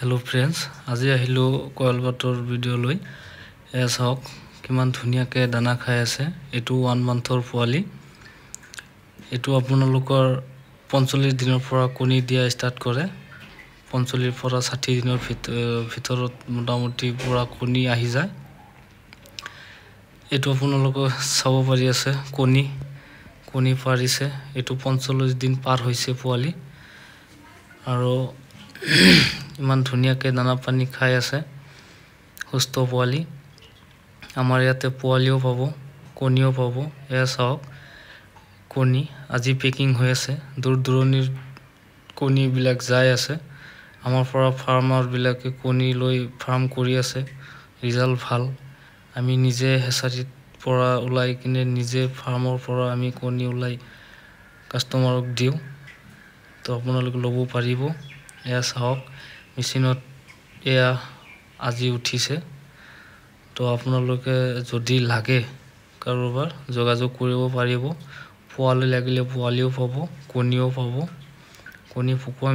hello friends আজি আহিলো coil বাটৰ ভিডিও লৈ এস হক কিমান ধুনিয়াকে দানা খাই আছে এটো 1 মান্থৰ পোৱালি এটো আপোনালোকৰ 45 দিনৰ পৰা কণী দিয়া ষ্টাৰ্ট কৰে 45 পৰা 60 দিনৰ ভিতৰত মোটামুটি পুৰা কণী আহি যায় এটো আপোনালোকৰ চাব পাৰি আছে কণী পাৰিছে এটো 45 দিন পাৰ হৈছে পোৱালি আৰু ইমান ধুনিয়াকে দানা পানী খাই আছে সুস্থ পোৱালি আমাৰ ইয়াতে পোৱালিও পাব কণীও পাব এয়া চাওক কণী আজি পেকিং হৈ আছে দূৰদূৰণিৰ কণী বিলাক যায় আছে আমাৰ পৰা ফাৰ্মাৰ বিলাকে কণী লৈ ফাৰ্ম কৰি আছে ৰিজাল্ট ভাল আমি নিজে হেচাৰিত পৰা উলাই কিনে নিজে ফাৰ্মৰ পৰা আমি কণী উলাই কাস্টমাৰক দিও তো আপোনালোক লব পাৰিব এয়া চাওক মেচিনত এয়া আজি উঠিছে তো আপোনালোকে যদি লাগে কাৰোবাৰ যোগাযোগ কৰিব পাৰিব পোৱালি লাগিলে পোৱালিও পাব কণীও পাব কণী ফুকুৱা